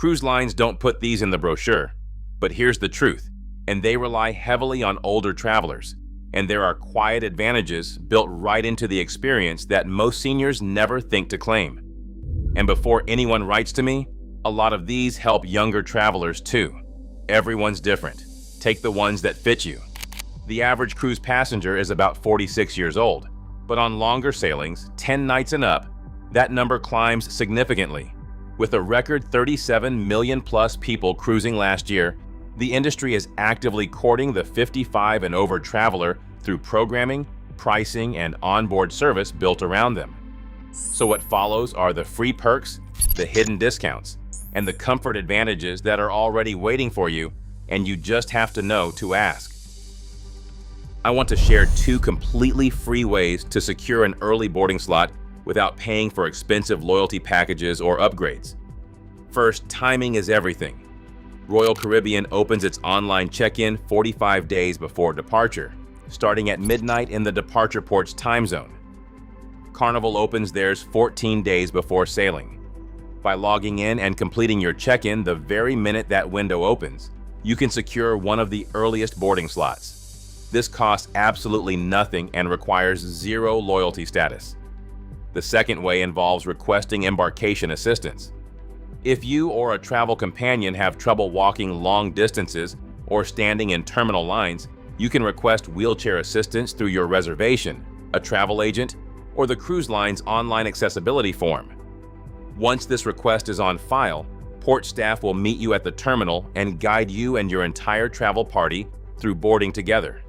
Cruise lines don't put these in the brochure, but here's the truth, and they rely heavily on older travelers, and there are quiet advantages built right into the experience that most seniors never think to claim. And before anyone writes to me, a lot of these help younger travelers too. Everyone's different. Take the ones that fit you. The average cruise passenger is about 46 years old, but on longer sailings, 10 nights and up, that number climbs significantly. With a record 37 million plus people cruising last year, the industry is actively courting the 55 and over traveler through programming, pricing, and onboard service built around them. So what follows are the free perks, the hidden discounts, and the comfort advantages that are already waiting for you, and you just have to know to ask. I want to share 2 completely free ways to secure an early boarding slot without paying for expensive loyalty packages or upgrades. First, timing is everything. Royal Caribbean opens its online check-in 45 days before departure, starting at midnight in the departure port's time zone. Carnival opens theirs 14 days before sailing. By logging in and completing your check-in the very minute that window opens, you can secure one of the earliest boarding slots. This costs absolutely nothing and requires 0 loyalty status. The second way involves requesting embarkation assistance. If you or a travel companion have trouble walking long distances or standing in terminal lines, you can request wheelchair assistance through your reservation, a travel agent, or the cruise line's online accessibility form. Once this request is on file, port staff will meet you at the terminal and guide you and your entire travel party through boarding together.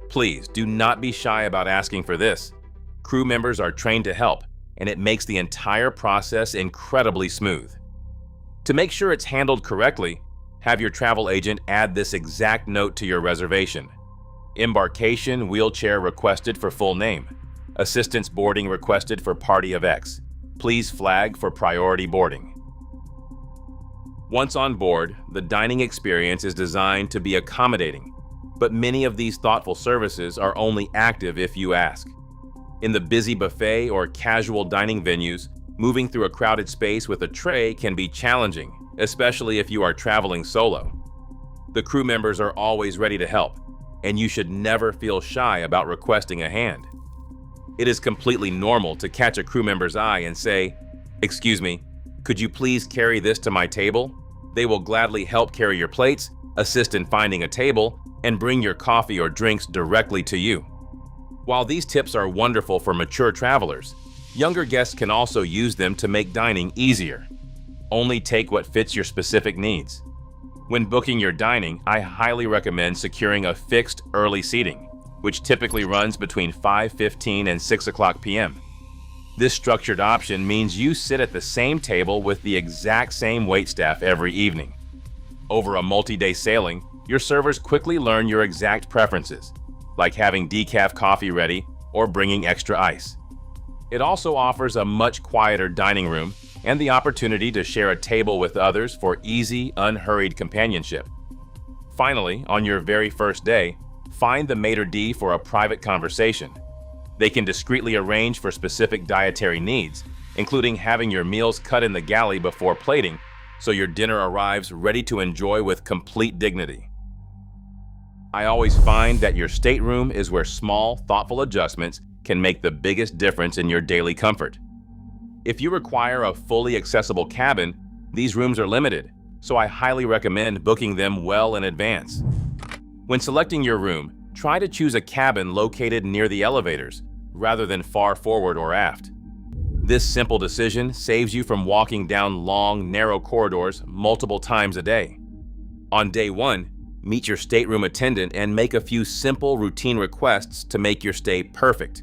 Please do not be shy about asking for this. Crew members are trained to help, and it makes the entire process incredibly smooth. To make sure it's handled correctly, have your travel agent add this exact note to your reservation. Embarkation wheelchair requested for full name. Assistance boarding requested for party of X. Please flag for priority boarding. Once on board, the dining experience is designed to be accommodating, but many of these thoughtful services are only active if you ask. In the busy buffet or casual dining venues, moving through a crowded space with a tray can be challenging, especially if you are traveling solo. The crew members are always ready to help, and you should never feel shy about requesting a hand. It is completely normal to catch a crew member's eye and say, "Excuse me, could you please carry this to my table?" They will gladly help carry your plates, assist in finding a table, and bring your coffee or drinks directly to you. While these tips are wonderful for mature travelers, younger guests can also use them to make dining easier. Only take what fits your specific needs. When booking your dining, I highly recommend securing a fixed early seating, which typically runs between 5:15 and 6 o'clock p.m. This structured option means you sit at the same table with the exact same waitstaff every evening. Over a multi-day sailing, your servers quickly learn your exact preferences, like having decaf coffee ready or bringing extra ice. It also offers a much quieter dining room and the opportunity to share a table with others for easy, unhurried companionship. Finally, on your very first day, find the maitre d' for a private conversation. They can discreetly arrange for specific dietary needs, including having your meals cut in the galley before plating, so your dinner arrives ready to enjoy with complete dignity. I always find that your stateroom is where small, thoughtful adjustments can make the biggest difference in your daily comfort. If you require a fully accessible cabin, these rooms are limited, so I highly recommend booking them well in advance. When selecting your room, try to choose a cabin located near the elevators, rather than far forward or aft. This simple decision saves you from walking down long, narrow corridors multiple times a day. On day 1, meet your stateroom attendant and make a few simple routine requests to make your stay perfect.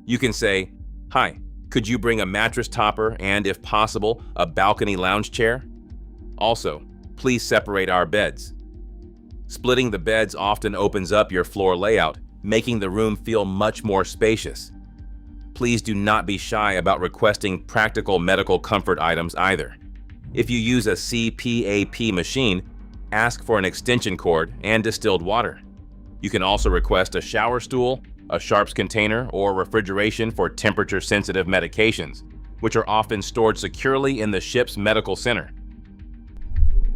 You can say, "Hi, could you bring a mattress topper and, if possible, a balcony lounge chair? Also, please separate our beds." Splitting the beds often opens up your floor layout, making the room feel much more spacious. Please do not be shy about requesting practical medical comfort items either. If you use a CPAP machine, ask for an extension cord and distilled water. You can also request a shower stool, a sharps container, or refrigeration for temperature-sensitive medications, which are often stored securely in the ship's medical center.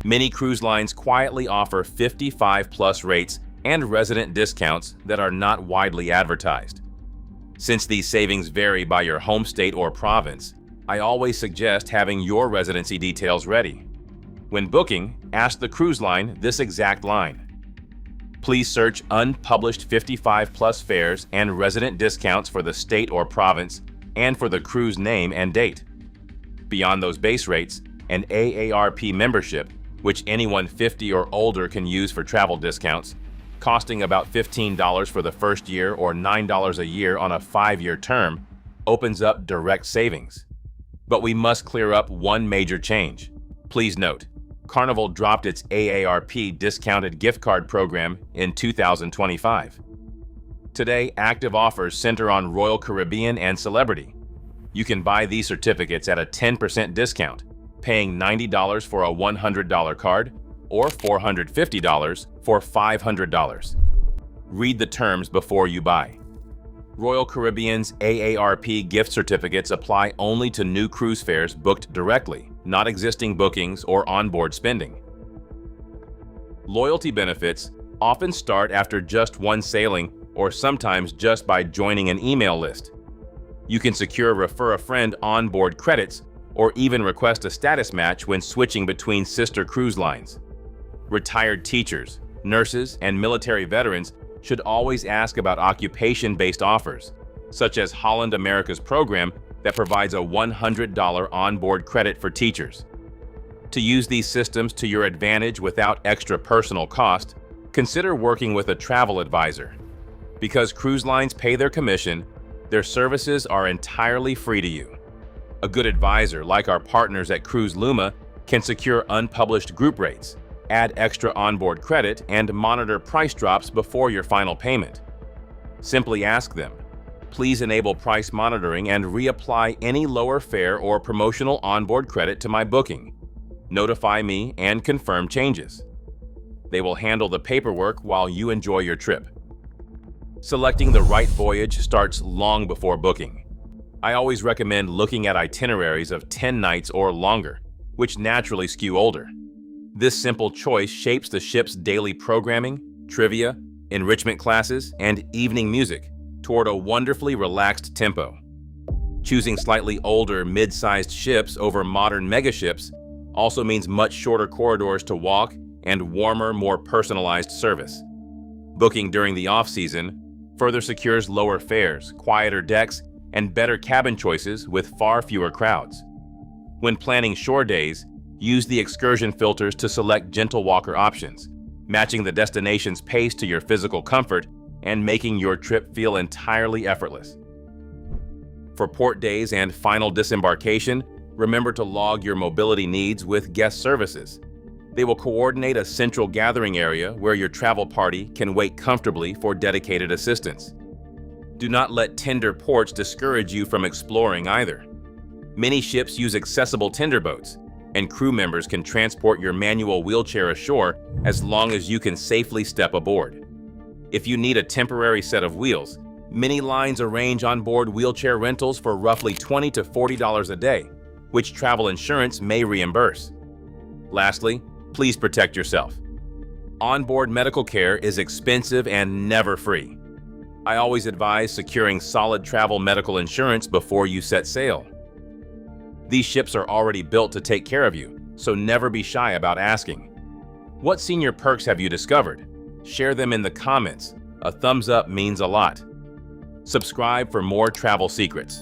Many cruise lines quietly offer 55+ rates and resident discounts that are not widely advertised. Since these savings vary by your home state or province, I always suggest having your residency details ready. When booking, ask the cruise line this exact line. Please search unpublished 55+ fares and resident discounts for the state or province and for the cruise name and date. Beyond those base rates, an AARP membership, which anyone 50 or older can use for travel discounts, costing about $15 for the first year or $9 a year on a 5-year term, opens up direct savings. But we must clear up one major change. Please note, Carnival dropped its AARP discounted gift card program in 2025. Today, active offers center on Royal Caribbean and Celebrity. You can buy these certificates at a 10% discount, paying $90 for a $100 card or $450 for $500. Read the terms before you buy. Royal Caribbean's AARP gift certificates apply only to new cruise fares booked directly, not existing bookings or onboard spending. Loyalty benefits often start after just one sailing or sometimes just by joining an email list. You can secure refer a friend onboard credits or even request a status match when switching between sister cruise lines. Retired teachers, nurses, and military veterans should always ask about occupation-based offers, such as Holland America's program that provides a $100 onboard credit for teachers. To use these systems to your advantage without extra personal cost, consider working with a travel advisor. Because cruise lines pay their commission, their services are entirely free to you. A good advisor, like our partners at Cruise Luma, can secure unpublished group rates, add extra onboard credit, and monitor price drops before your final payment. Simply ask them, please enable price monitoring and reapply any lower fare or promotional onboard credit to my booking. Notify me and confirm changes. They will handle the paperwork while you enjoy your trip. Selecting the right voyage starts long before booking. I always recommend looking at itineraries of 10 nights or longer, which naturally skew older. This simple choice shapes the ship's daily programming, trivia, enrichment classes, and evening music toward a wonderfully relaxed tempo. Choosing slightly older, mid-sized ships over modern megaships also means much shorter corridors to walk and warmer, more personalized service. Booking during the off-season further secures lower fares, quieter decks, and better cabin choices with far fewer crowds. When planning shore days, use the excursion filters to select gentle walker options, matching the destination's pace to your physical comfort and making your trip feel entirely effortless. For port days and final disembarkation, remember to log your mobility needs with guest services. They will coordinate a central gathering area where your travel party can wait comfortably for dedicated assistance. Do not let tender ports discourage you from exploring either. Many ships use accessible tender boats, and crew members can transport your manual wheelchair ashore as long as you can safely step aboard. If you need a temporary set of wheels, many lines arrange onboard wheelchair rentals for roughly $20 to $40 a day, which travel insurance may reimburse. Lastly, please protect yourself. Onboard medical care is expensive and never free. I always advise securing solid travel medical insurance before you set sail. These ships are already built to take care of you, so never be shy about asking. What senior perks have you discovered? Share them in the comments. A thumbs up means a lot. Subscribe for more travel secrets.